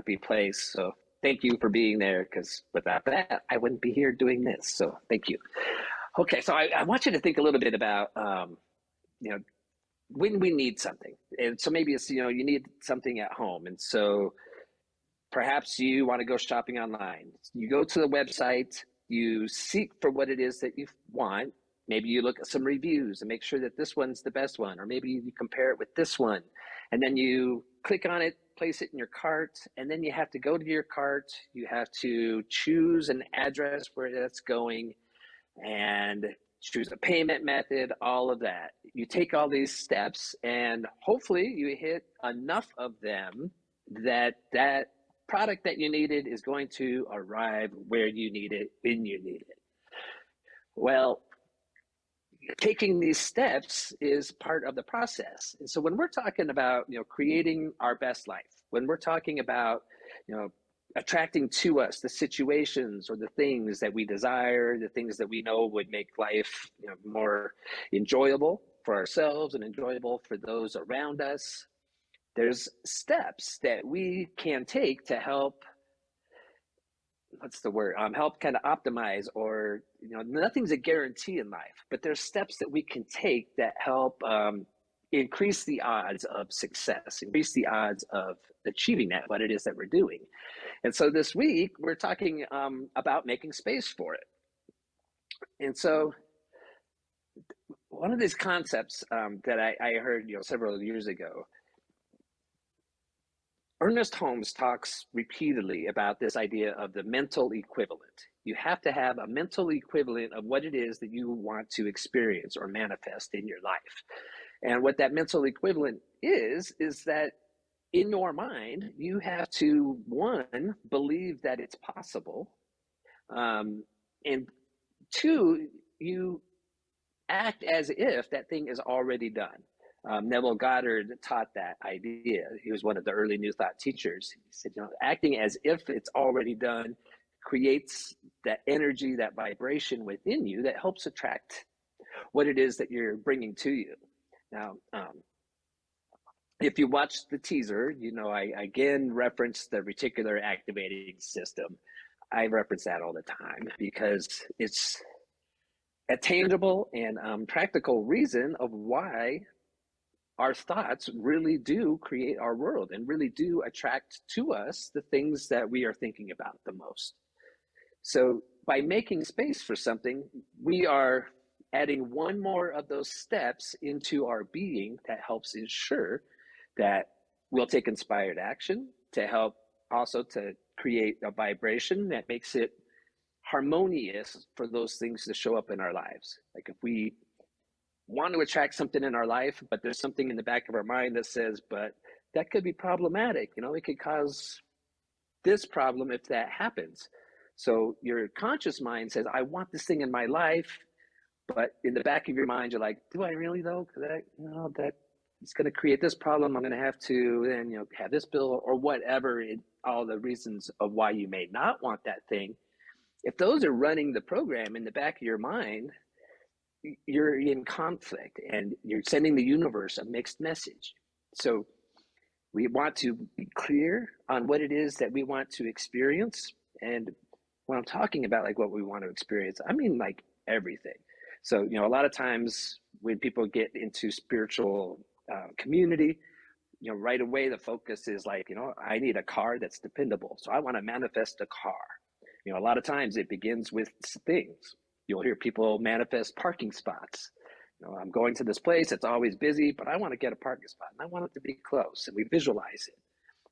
happy place. So thank you for being there, because without that, I wouldn't be here doing this. So thank you. Okay, so I want you to think a little bit about, you know, when we need something. And so maybe it's, you need something at home. And so perhaps you want to go shopping online. You go to the website, you seek for what it is that you want. Maybe you look at some reviews and make sure that this one's the best one, or maybe you compare it with this one. And then you click on it, place it in your cart, and then you have to go to your cart. You have to choose an address where that's going and choose a payment method, all of that. You take all these steps and hopefully you hit enough of them that product that you needed is going to arrive where you need it, when you need it. Well, taking these steps is part of the process. And so when we're talking about, creating our best life, when we're talking about, attracting to us the situations or the things that we desire, the things that we know would make life, more enjoyable for ourselves and enjoyable for those around us, there's steps that we can take to help, help kind of optimize, or, nothing's a guarantee in life, but there's steps that we can take that help increase the odds of success, increase the odds of achieving what it is that we're doing. And so this week we're talking about making space for it. And so one of these concepts that I heard several years ago, Ernest Holmes talks repeatedly about this idea of the mental equivalent. You have to have a mental equivalent of what it is that you want to experience or manifest in your life. And what that mental equivalent is that in your mind, you have to, one, believe that it's possible, and two, you act as if that thing is already done. Neville Goddard taught that idea. He was one of the early New Thought teachers. He said, acting as if it's already done creates that energy, that vibration within you that helps attract what it is that you're bringing to you. Now, if you watch the teaser, I again reference the reticular activating system. I reference that all the time because it's a tangible and practical reason of why our thoughts really do create our world and really do attract to us the things that we are thinking about the most. So by making space for something, we are adding one more of those steps into our being that helps ensure that we'll take inspired action to help also to create a vibration that makes it harmonious for those things to show up in our lives. Like if we want to attract something in our life, but there's something in the back of our mind that says, but that could be problematic. It could cause this problem if that happens. So your conscious mind says, I want this thing in my life, but in the back of your mind, you're like, do I really though? That it's going to create this problem. I'm going to have to then, have this bill or whatever, all the reasons of why you may not want that thing. If those are running the program in the back of your mind, you're in conflict and you're sending the universe a mixed message. So we want to be clear on what it is that we want to experience. And when I'm talking about like what we want to experience, I mean like everything. So, a lot of times when people get into spiritual community, right away the focus is like, I need a car that's dependable. So I want to manifest a car. A lot of times it begins with things. You'll hear people manifest parking spots. I'm going to this place, it's always busy, but I want to get a parking spot and I want it to be close, and we visualize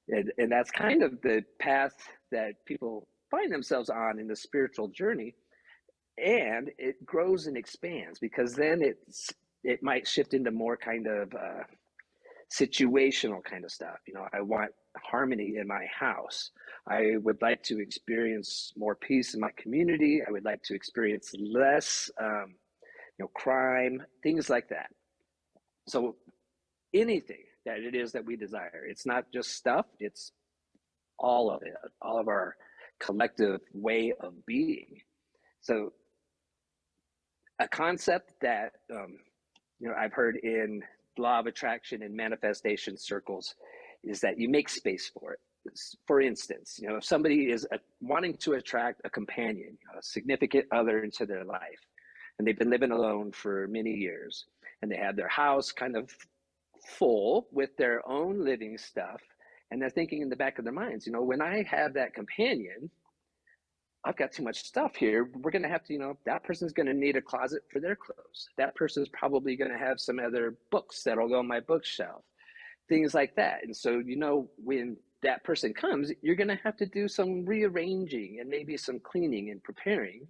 it. And that's kind of the path that people find themselves on in the spiritual journey. And it grows and expands because then it might shift into more kind of situational kind of stuff. I want harmony in my house. I would like to experience more peace in my community. I would like to experience less, crime, things like that. So anything that it is that we desire, it's not just stuff, it's all of it, all of our collective way of being. So a concept that, I've heard in law of attraction and manifestation circles is that you make space for it. for instance, if somebody is wanting to attract a companion, a significant other into their life, and they've been living alone for many years, and they have their house kind of full with their own living stuff, and they're thinking in the back of their minds, when I have that companion, I've got too much stuff here. We're going to have to, that person's going to need a closet for their clothes. That person's probably going to have some other books that'll go on my bookshelf, things like that. And so, when that person comes, you're going to have to do some rearranging and maybe some cleaning and preparing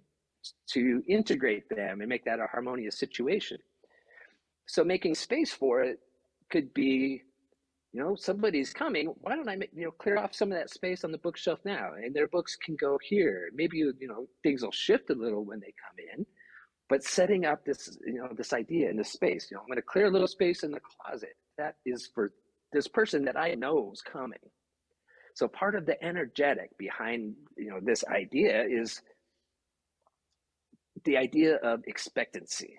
to integrate them and make that a harmonious situation. So making space for it could be, somebody's coming. Why don't I clear off some of that space on the bookshelf now, and their books can go here. Maybe things will shift a little when they come in, but setting up this this idea in this space. I'm going to clear a little space in the closet. That is for this person that I know is coming. So part of the energetic behind this idea is the idea of expectancy.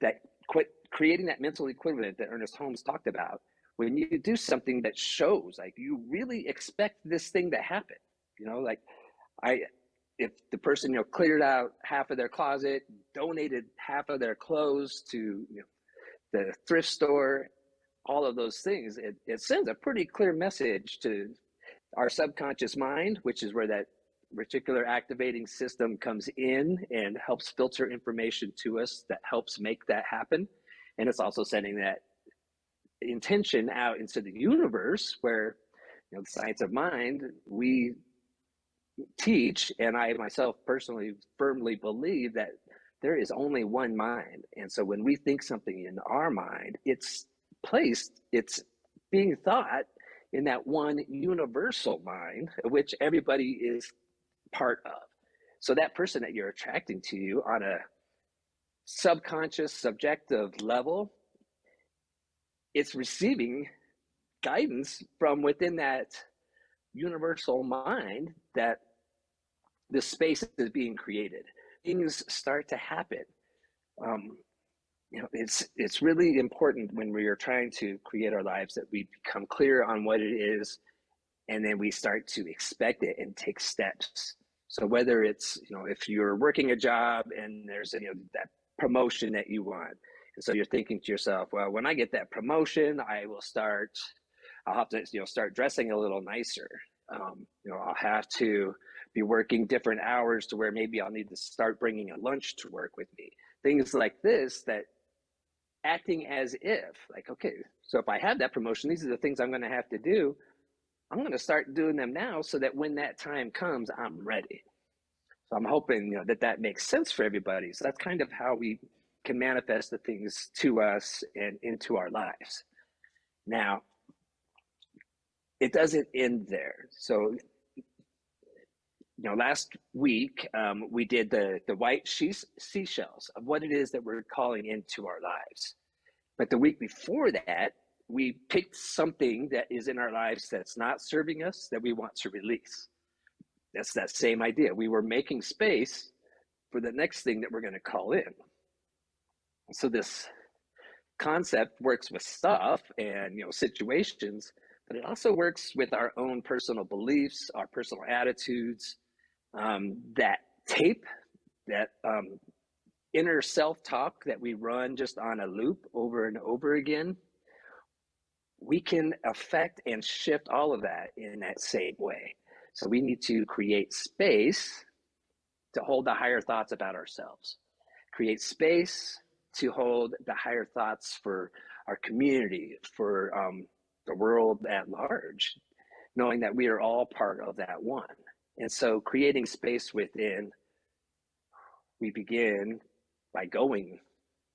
That creating that mental equivalent that Ernest Holmes talked about. When you do something that shows like you really expect this thing to happen, if the person cleared out half of their closet, donated half of their clothes to the thrift store, all of those things, it sends a pretty clear message to our subconscious mind, which is where that reticular activating system comes in and helps filter information to us that helps make that happen. And it's also sending that intention out into the universe where the science of mind we teach, and I myself personally firmly believe that there is only one mind. And so when we think something in our mind, it's being thought in that one universal mind, which everybody is part of. So that person that you're attracting to you on a subconscious subjective level, it's receiving guidance from within that universal mind that this space is being created. Things start to happen. It's really important when we are trying to create our lives that we become clear on what it is, and then we start to expect it and take steps. So whether it's, if you're working a job and there's, that promotion that you want, and so you're thinking to yourself, well, when I get that promotion, I'll have to, start dressing a little nicer. I'll have to be working different hours to where maybe I'll need to start bringing a lunch to work with me. Things like this, that acting as if, like, okay, so if I have that promotion, these are the things I'm going to have to do. I'm going to start doing them now so that when that time comes, I'm ready. So I'm hoping that makes sense for everybody. So that's kind of how we can manifest the things to us and into our lives. Now, it doesn't end there. So, last week we did the white seashells of what it is that we're calling into our lives. But the week before that, we picked something that is in our lives that's not serving us, that we want to release. That's that same idea. We were making space for the next thing that we're going to call in. So this concept works with stuff and situations, but it also works with our own personal beliefs, our personal attitudes, that tape, that inner self-talk that we run just on a loop over and over again. We can affect and shift all of that in that same way. So we need to create space to hold the higher thoughts about ourselves, create space to hold the higher thoughts for our community, for the world at large, knowing that we are all part of that one. And so creating space within, we begin by going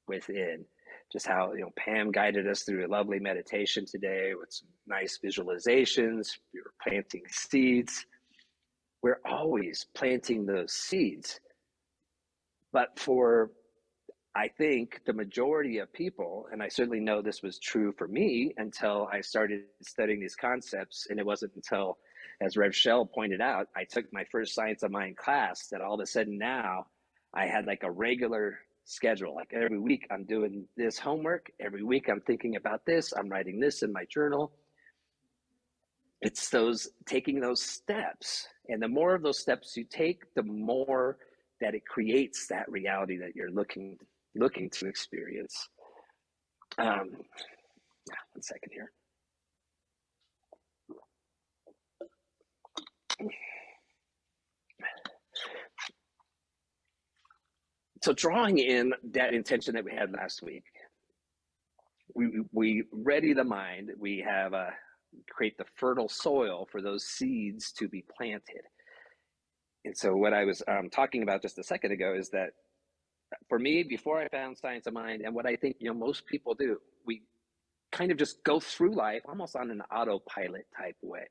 within. Just how Pam guided us through a lovely meditation today with some nice visualizations. We were planting seeds. We're always planting those seeds. But for, I think, the majority of people, and I certainly know this was true for me until I started studying these concepts, and it wasn't until, as Rev Shell pointed out, I took my first Science of Mind class that all of a sudden now I had like a regular schedule. Like every week I'm doing this homework. Every week I'm thinking about this. I'm writing this in my journal. It's those taking those steps. And the more of those steps you take, the more that it creates that reality that you're looking to experience. Yeah, 1 second here. So drawing in that intention that we had last week, we ready the mind. We have create the fertile soil for those seeds to be planted. And so what I was talking about just a second ago is that for me, before I found Science of Mind, and what I think most people do, we kind of just go through life almost on an autopilot type way.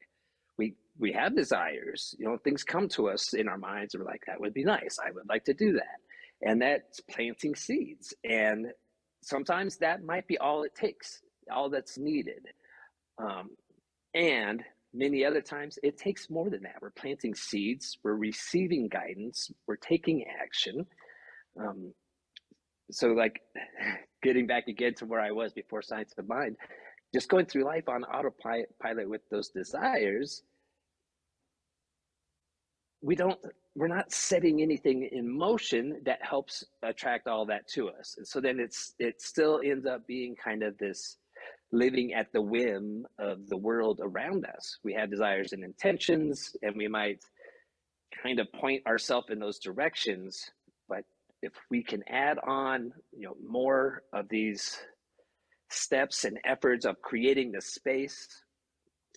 We have desires, things come to us in our minds, and we're like, that would be nice. I would like to do that. And that's planting seeds. And sometimes that might be all it takes, all that's needed. And many other times it takes more than that. We're planting seeds, we're receiving guidance, we're taking action. So like getting back again to where I was before Science of Mind, just going through life on autopilot with those desires, we're not setting anything in motion that helps attract all that to us. And so then it still ends up being kind of this living at the whim of the world around us. We have desires and intentions, and we might kind of point ourselves in those directions, but if we can add on more of these steps and efforts of creating the space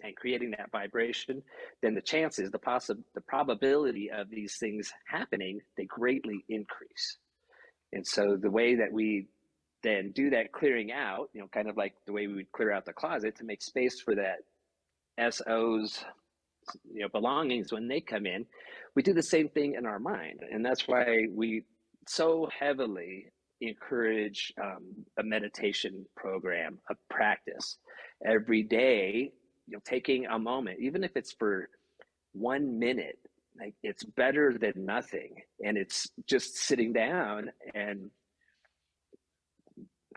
and creating that vibration, then the chances, the probability of these things happening, they greatly increase. And so the way that we then do that clearing out, kind of like the way we would clear out the closet to make space for that SO's belongings when they come in, we do the same thing in our mind. And that's why we so heavily encourage a meditation program, a practice every day, taking a moment, even if it's for 1 minute, like it's better than nothing. And it's just sitting down, and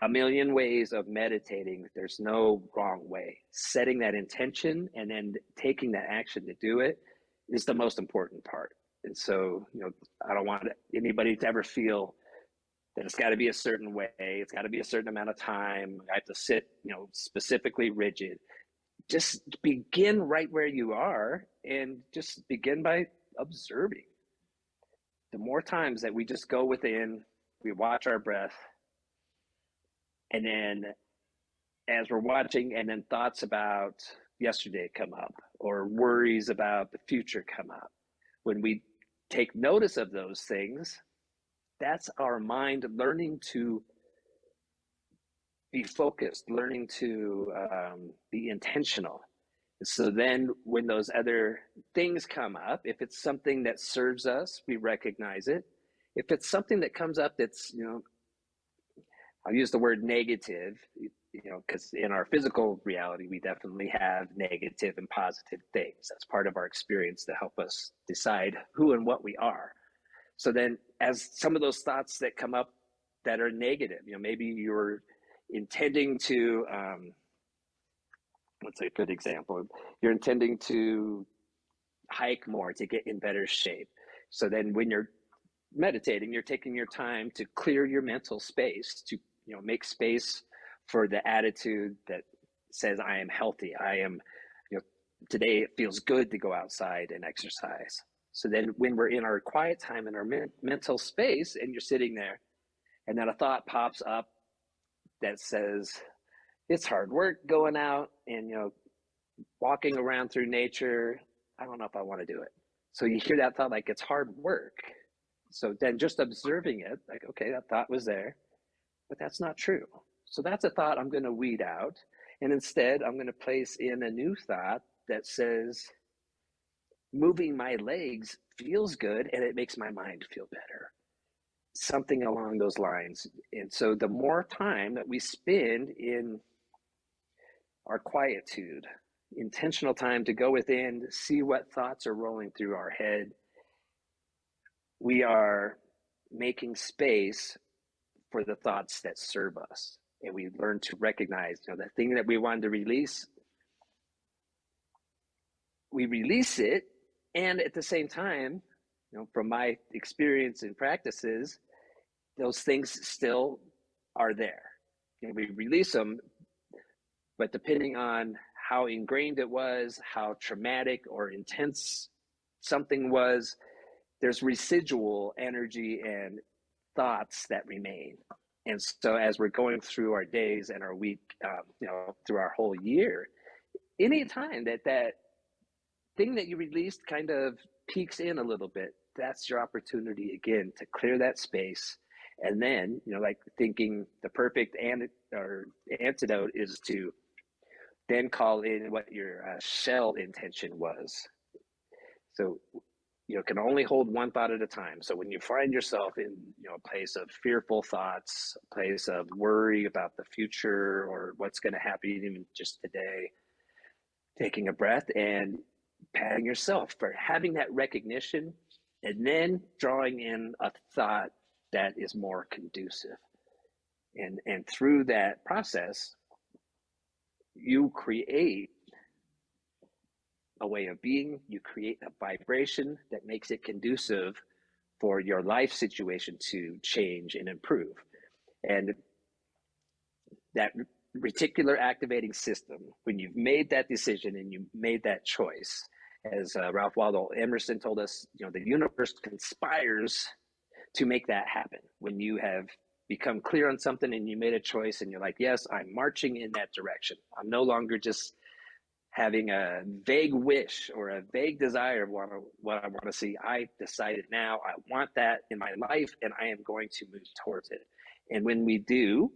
a million ways of meditating. There's no wrong way. Setting that intention and then taking that action to do it is the most important part. And so, I don't want anybody to ever feel that it's got to be a certain way. It's got to be a certain amount of time. I have to sit, specifically rigid. Just begin right where you are and just begin by observing. The more times that we just go within, we watch our breath, and then as we're watching, and then thoughts about yesterday come up, or worries about the future come up. When we take notice of those things, that's our mind learning to be focused, learning to be intentional. So then when those other things come up, if it's something that serves us, we recognize it. If it's something that comes up that's, I'll use the word negative, because in our physical reality, we definitely have negative and positive things. That's part of our experience to help us decide who and what we are. So then as some of those thoughts that come up that are negative, maybe you're intending to, what's a good example? You're intending to hike more to get in better shape. So then when you're meditating, you're taking your time to clear your mental space, to make space for the attitude that says, I am healthy. I am, today it feels good to go outside and exercise. So then when we're in our quiet time in our mental space, and you're sitting there, and then a thought pops up that says, it's hard work going out and, walking around through nature. I don't know if I want to do it. So you hear that thought, like it's hard work. So then just observing it, like, okay, that thought was there, but that's not true. So that's a thought I'm going to weed out. And instead, I'm going to place in a new thought that says, moving my legs feels good and it makes my mind feel better. Something along those lines. And so the more time that we spend in our quietude, intentional time to go within, see what thoughts are rolling through our head, we are making space for the thoughts that serve us. And we learn to recognize, the thing that we wanted to release, we release it, and at the same time, from my experience and practices, those things still are there. We release them, but depending on how ingrained it was, how traumatic or intense something was, there's residual energy and thoughts that remain. And so as we're going through our days and our week, through our whole year, anytime that thing that you released kind of peeks in a little bit, that's your opportunity again to clear that space. And then, like thinking the perfect antidote is to then call in what your shell intention was. So can only hold one thought at a time. So when you find yourself in a place of fearful thoughts, a place of worry about the future or what's going to happen even just today, taking a breath and patting yourself for having that recognition, and then drawing in a thought that is more conducive. And through that process, you create a way of being, you create a vibration that makes it conducive for your life situation to change and improve. And that reticular activating system, when you've made that decision and you made that choice, as Ralph Waldo Emerson told us, the universe conspires to make that happen. When you have become clear on something and you made a choice and you're like, yes, I'm marching in that direction. I'm no longer just having a vague wish or a vague desire of what I want to see. I decided now I want that in my life and I am going to move towards it. And when we do,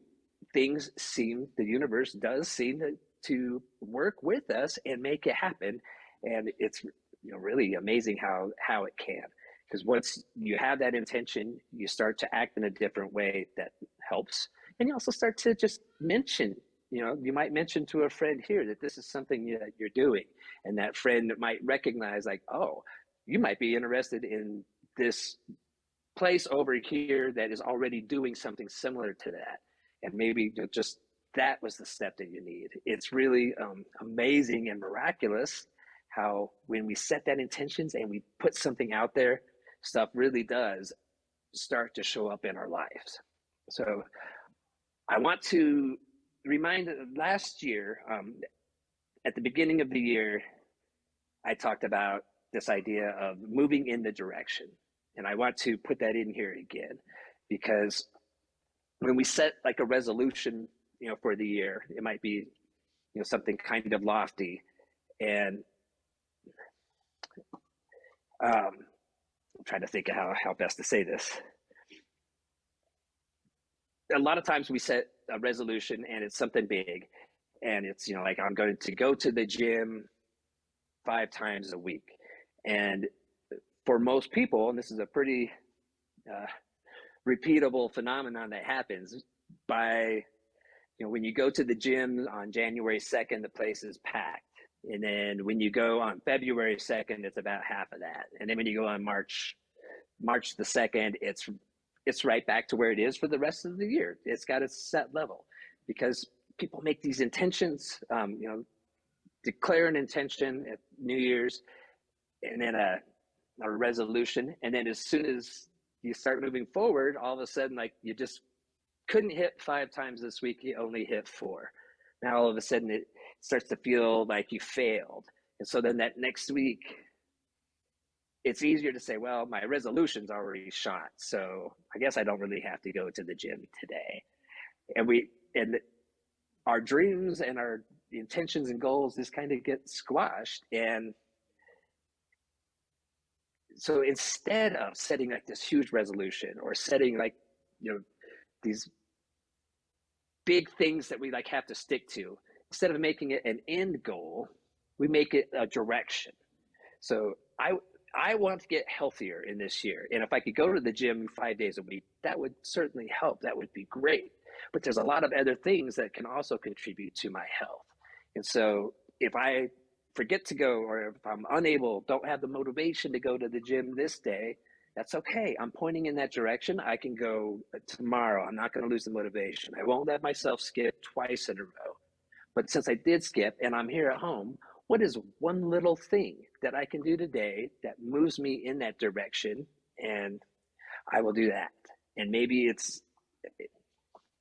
the universe does seem to work with us and make it happen. And it's really amazing how it can. Because once you have that intention, you start to act in a different way that helps. And you also start to just mention, you might mention to a friend here that this is something that you're doing. And that friend might recognize like, oh, you might be interested in this place over here that is already doing something similar to that. And maybe just that was the step that you need. It's really amazing and miraculous how when we set that intentions and we put something out there, stuff really does start to show up in our lives. So I want to remind last year, at the beginning of the year, I talked about this idea of moving in the direction. And I want to put that in here again, because when we set like a resolution, for the year, it might be, something kind of lofty. And I'm trying to think of how best to say this. A lot of times we set a resolution and it's something big, and it's, like I'm going to go to the gym 5 times a week. And for most people, and this is a pretty repeatable phenomenon that happens by, when you go to the gym on January 2nd, the place is packed. And then when you go on February 2nd, it's about half of that. And then when you go on March the 2nd, it's right back to where it is for the rest of the year. It's got a set level, because people make these intentions, declare an intention at New Year's, and then a resolution. And then as soon as you start moving forward, all of a sudden, like you just couldn't hit 5 times this week, you only hit 4. Now all of a sudden it starts to feel like you failed. And so then that next week, it's easier to say, well, my resolution's already shot, so I guess I don't really have to go to the gym today. And our dreams and our intentions and goals just kind of get squashed. And so instead of setting like this huge resolution or setting like, these big things that we like have to stick to, instead of making it an end goal, we make it a direction. So I want to get healthier in this year. And if I could go to the gym 5 days a week, that would certainly help. That would be great. But there's a lot of other things that can also contribute to my health. And so if I forget to go, or if I'm unable, don't have the motivation to go to the gym this day, that's okay. I'm pointing in that direction. I can go tomorrow. I'm not going to lose the motivation. I won't let myself skip twice in a row. But since I did skip and I'm here at home, what is one little thing that I can do today that moves me in that direction? And I will do that. And maybe it's,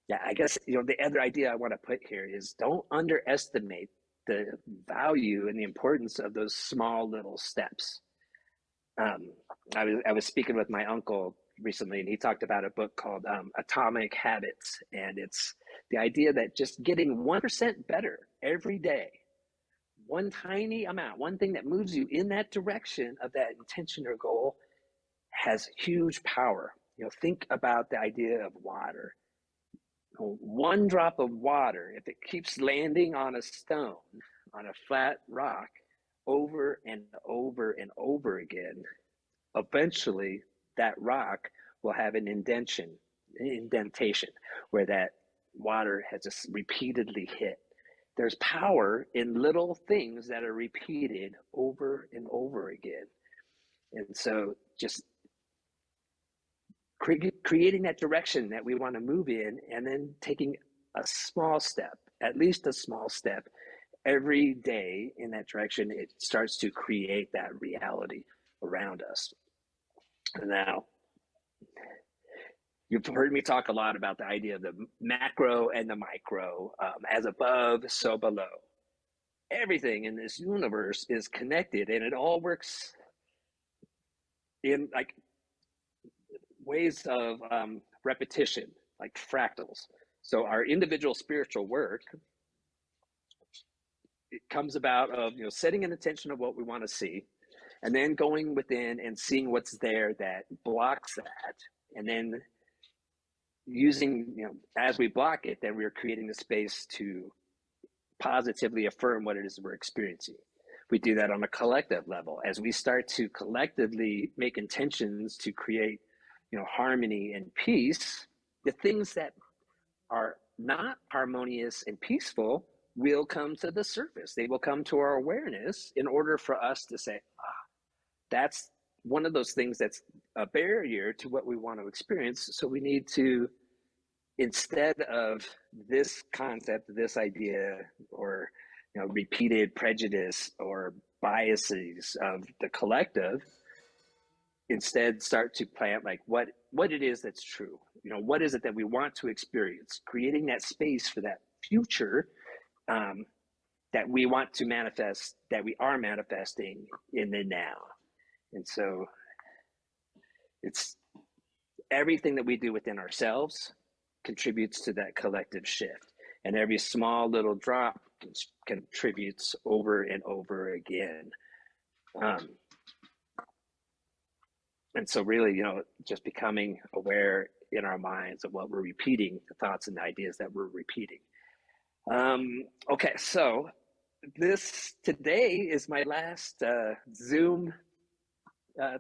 yeah, I guess, the other idea I want to put here is don't underestimate the value and the importance of those small little steps. Um, I was speaking with my uncle recently, and he talked about a book called Atomic Habits, and it's the idea that just getting 1% better every day, one tiny amount, one thing that moves you in that direction of that intention or goal, has huge power. Think about the idea of water. One drop of water, if it keeps landing on a stone, on a flat rock, over and over and over again, eventually that rock will have an indentation where that water has just repeatedly hit. There's power in little things that are repeated over and over again. And so just creating that direction that we want to move in, and then taking a small step, at least a small step, every day in that direction, it starts to create that reality around us. Now, you've heard me talk a lot about the idea of the macro and the micro, as above, so below. Everything in this universe is connected, and it all works in like ways of repetition, like fractals. So our individual spiritual work, it comes about of setting an intention of what we want to see, and then going within and seeing what's there that blocks that, and then using, as we block it, then we're creating the space to positively affirm what it is we're experiencing. We do that on a collective level as we start to collectively make intentions to create harmony and peace. The things that are not harmonious and peaceful will come to the surface. They will come to our awareness in order for us to say, that's one of those things that's a barrier to what we want to experience. So we need to, instead of this concept, this idea, or repeated prejudice or biases of the collective, instead start to plant like what it is that's true. What is it that we want to experience, creating that space for that future that we want to manifest, that we are manifesting in the now. And so it's everything that we do within ourselves contributes to that collective shift, and every small little drop contributes over and over again. And so really, just becoming aware in our minds of what we're repeating, the thoughts and the ideas that we're repeating. Okay, so today is my last Zoom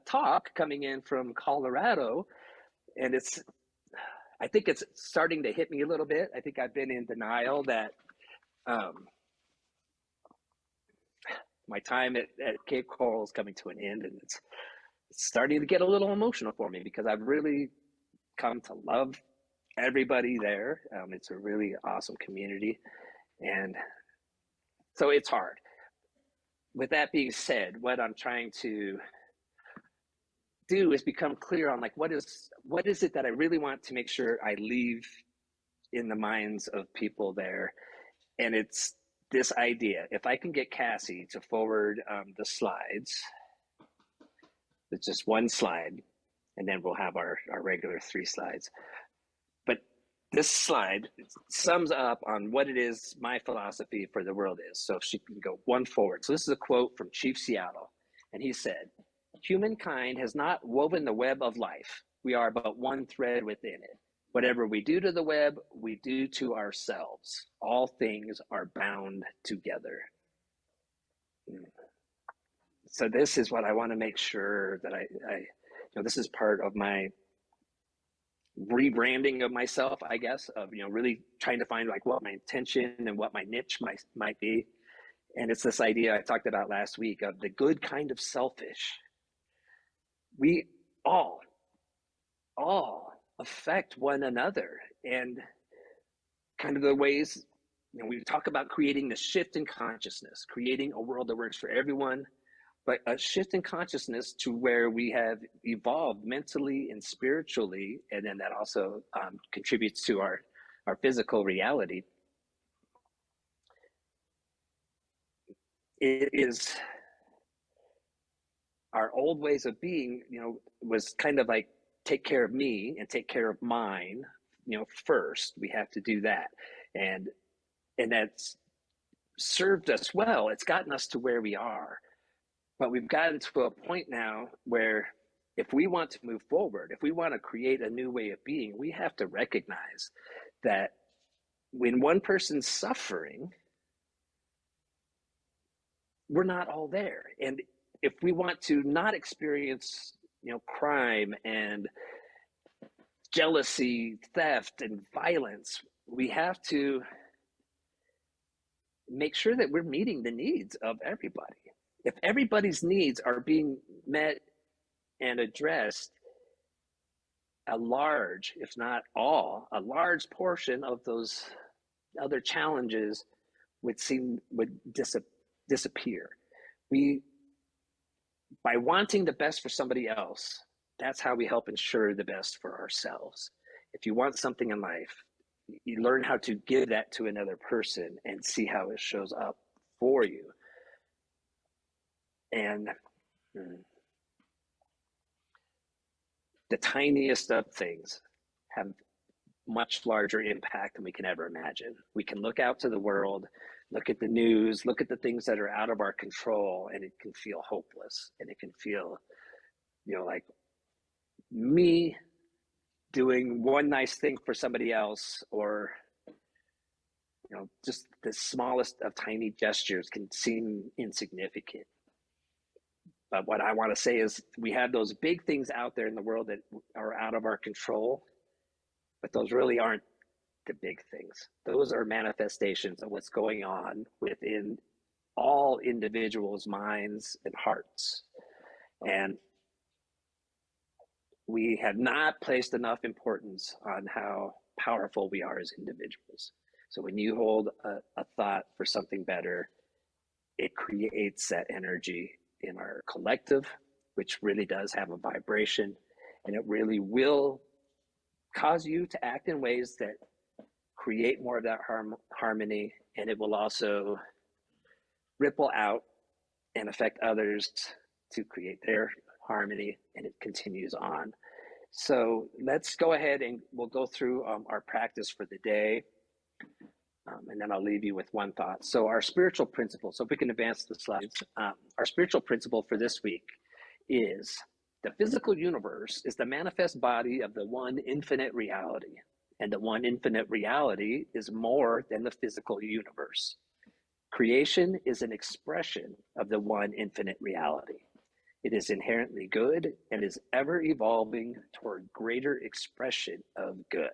talk coming in from Colorado, and I think it's starting to hit me a little bit. I think I've been in denial that my time at Cape Coral is coming to an end, and it's starting to get a little emotional for me because I've really come to love everybody there. It's a really awesome community, and so it's hard. With that being said, what I'm trying to do is become clear on like what is it that I really want to make sure I leave in the minds of people there. And it's this idea. If I can get Cassie to forward the slides, it's just one slide, and then we'll have our regular 3 slides. But this slide sums up on what it is my philosophy for the world is. So if she can go one forward. So this is a quote from Chief Seattle, and he said, "Humankind has not woven the web of life. We are but one thread within it. Whatever we do to the web, we do to ourselves. All things are bound together." So this is what I want to make sure that I this is part of my rebranding of myself, I guess, of really trying to find like what my intention and what my niche might be. And it's this idea I talked about last week of the good kind of selfish. We all affect one another, and kind of the ways we talk about creating the shift in consciousness, creating a world that works for everyone, but a shift in consciousness to where we have evolved mentally and spiritually, and then that also contributes to our physical reality. It is our old ways of being, was kind of like take care of me and take care of mine, first. We have to do that. And that's served us well. It's gotten us to where we are. But we've gotten to a point now where if we want to move forward, if we want to create a new way of being, we have to recognize that when one person's suffering, we're not all there. And if we want to not experience, crime and jealousy, theft, and violence, we have to make sure that we're meeting the needs of everybody. If everybody's needs are being met and addressed, a large, if not all, a large portion of those other challenges would disappear. By wanting the best for somebody else, that's how we help ensure the best for ourselves. If you want something in life, you learn how to give that to another person and see how it shows up for you. And the tiniest of things have much larger impact than we can ever imagine. We can look out to the world, look at the news, look at the things that are out of our control, and it can feel hopeless. And it can feel, like me doing one nice thing for somebody else, or, just the smallest of tiny gestures can seem insignificant. But what I want to say is we have those big things out there in the world that are out of our control, but those really aren't the big things. Those are manifestations of what's going on within all individuals' minds and hearts. And we have not placed enough importance on how powerful we are as individuals. So when you hold a thought for something better, it creates that energy in our collective, which really does have a vibration, and it really will cause you to act in ways that create more of that harmony, and it will also ripple out and affect others to create their harmony, and it continues on. So let's go ahead and we'll go through our practice for the day, and then I'll leave you with one thought. So our spiritual principle, so if we can advance the slides, our spiritual principle for this week is the physical universe is the manifest body of the one infinite reality, and the one infinite reality is more than the physical universe. Creation is an expression of the one infinite reality. It is inherently good and is ever evolving toward greater expression of good.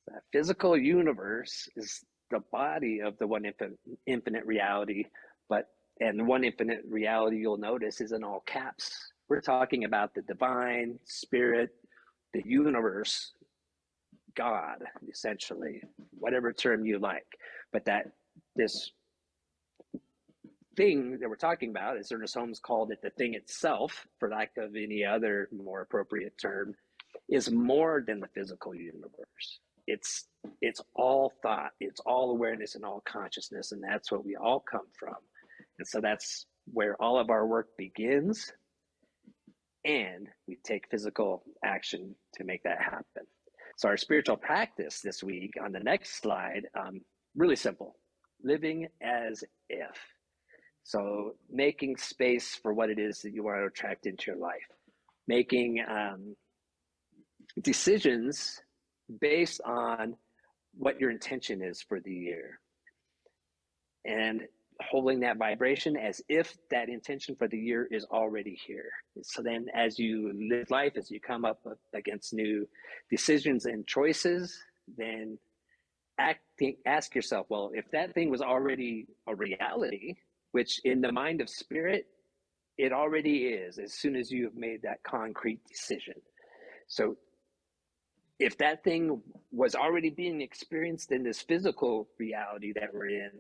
The physical universe is the body of the one infinite reality, and the one infinite reality, you'll notice, is in all caps. We're talking about the divine, spirit, the universe, God, essentially, whatever term you like. But that this thing that we're talking about, as Ernest Holmes called it, the thing itself, for lack of any other more appropriate term, is more than the physical universe. It's all thought, it's all awareness and all consciousness, and that's what we all come from. And so that's where all of our work begins, and we take physical action to make that happen. So our spiritual practice this week on the next slide, really simple, living as if. So making space for what it is that you want to attract into your life, making decisions based on what your intention is for the year, and holding that vibration as if that intention for the year is already here. So then as you live life, as you come up against new decisions and choices, then ask yourself, well, if that thing was already a reality, which in the mind of spirit, it already is as soon as you have made that concrete decision. So if that thing was already being experienced in this physical reality that we're in,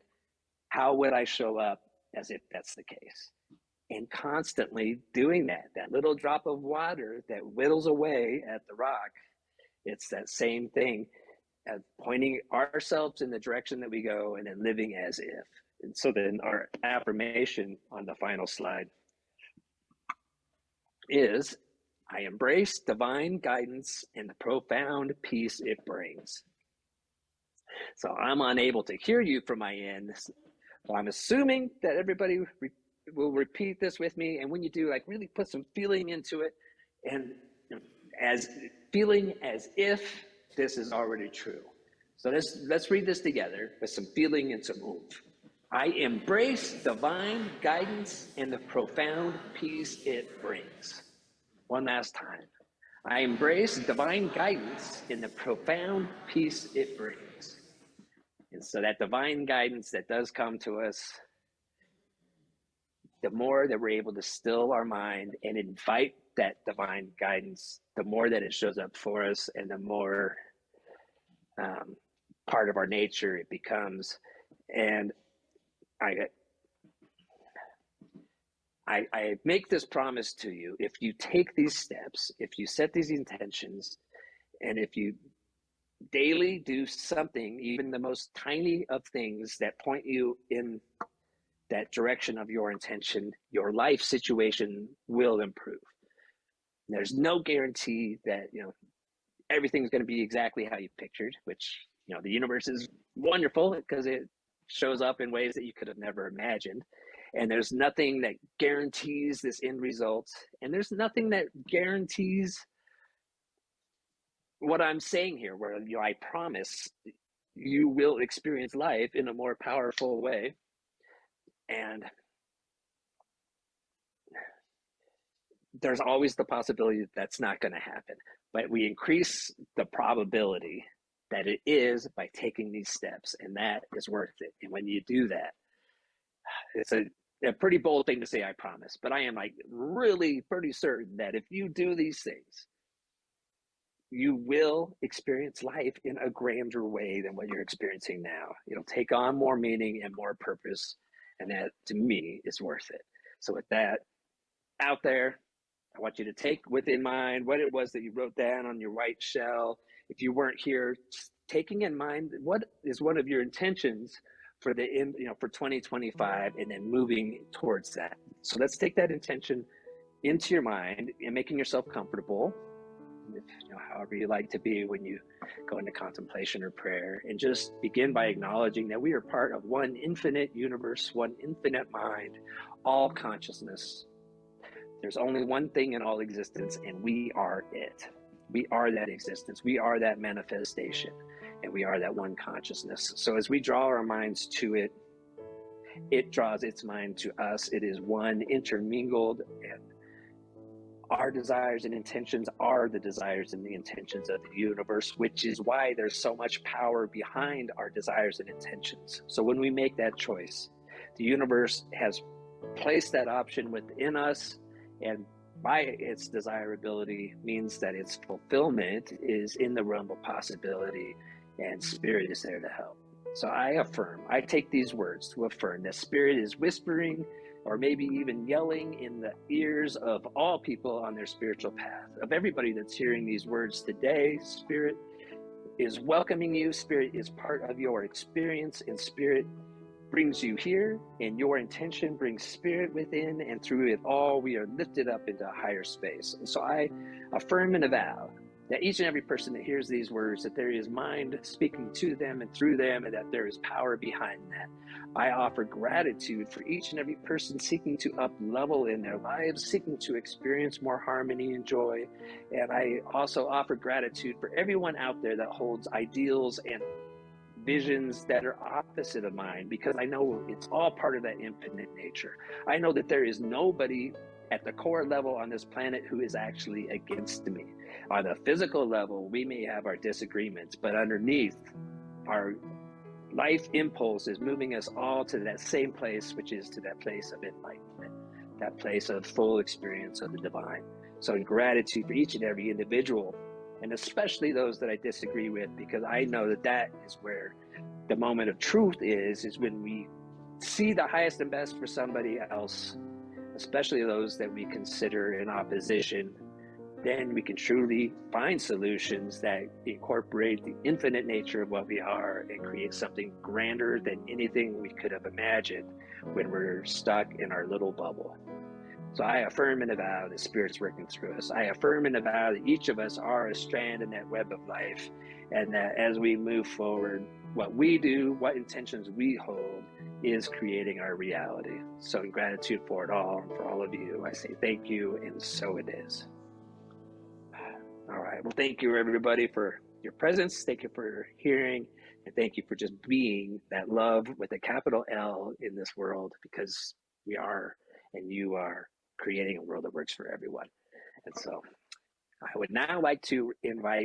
how would I show up as if that's the case? And constantly doing that, that little drop of water that whittles away at the rock, it's that same thing, pointing ourselves in the direction that we go and then living as if. And so then our affirmation on the final slide is, I embrace divine guidance and the profound peace it brings. So I'm unable to hear you from my end. So I'm assuming that everybody will repeat this with me. And when you do, like, really put some feeling into it, and as feeling as if this is already true. So let's read this together with some feeling and some oomph. I embrace divine guidance and the profound peace it brings. One last time. I embrace divine guidance and the profound peace it brings. And so that divine guidance that does come to us, the more that we're able to still our mind and invite that divine guidance, the more that it shows up for us, and the more part of our nature it becomes. And I make this promise to you: if you take these steps, if you set these intentions, and if you daily do something, even the most tiny of things that point you in that direction of your intention, your life situation will improve. There's no guarantee that everything's going to be exactly how you pictured, which the universe is wonderful because it shows up in ways that you could have never imagined. And there's nothing that guarantees this end result. And there's nothing that guarantees what I'm saying here, where I promise you will experience life in a more powerful way. And there's always the possibility that that's not going to happen. But we increase the probability that it is by taking these steps, and that is worth it. And when you do that, it's a pretty bold thing to say, I promise, but I am really pretty certain that if you do these things, you will experience life in a grander way than what you're experiencing now. It'll take on more meaning and more purpose, and that, to me, is worth it. So with that out there, I want you to take within mind what it was that you wrote down on your white shell. If you weren't here, taking in mind what is one of your intentions for the end, for 2025, and then moving towards that. So let's take that intention into your mind and making yourself comfortable, however you like to be when you go into contemplation or prayer, and just begin by acknowledging that we are part of one infinite universe, one infinite mind, all consciousness. There's only one thing in all existence, and we are it. We are that existence. We are that manifestation, and we are that one consciousness. So as we draw our minds to it, it draws its mind to us. It is one, intermingled, and our desires and intentions are the desires and the intentions of the universe, which is why there's so much power behind our desires and intentions. So when we make that choice, the universe has placed that option within us, and by its desirability means that its fulfillment is in the realm of possibility, and Spirit is there to help. So I take these words to affirm that Spirit is whispering, or maybe even yelling, in the ears of all people on their spiritual path. Of everybody that's hearing these words today, Spirit is welcoming you. Spirit is part of your experience, and Spirit brings you here, and your intention brings Spirit within, and through it all, we are lifted up into a higher space. And so I affirm and avow that each and every person that hears these words, that there is mind speaking to them and through them, and that there is power behind that. I offer gratitude for each and every person seeking to up level in their lives, seeking to experience more harmony and joy. And I also offer gratitude for everyone out there that holds ideals and visions that are opposite of mine, because I know it's all part of that infinite nature. I know that there is nobody at the core level on this planet who is actually against me. On the physical level, we may have our disagreements, but underneath, our life impulse is moving us all to that same place, which is to that place of enlightenment, that place of full experience of the divine. So in gratitude for each and every individual and especially those that I disagree with, because I know that that is where the moment of truth is when we see the highest and best for somebody else, especially those that we consider in opposition. Then we can truly find solutions that incorporate the infinite nature of what we are and create something grander than anything we could have imagined when we're stuck in our little bubble. So I affirm and avow that Spirit's working through us. I affirm and avow that each of us are a strand in that web of life, and that as we move forward, what we do, what intentions we hold, is creating our reality. So in gratitude for it all, and for all of you, I say thank you, and so it is. All right. Well, thank you, everybody, for your presence. Thank you for hearing. And thank you for just being that love with a capital L in this world, because we are, and you are, creating a world that works for everyone. And so I would now like to invite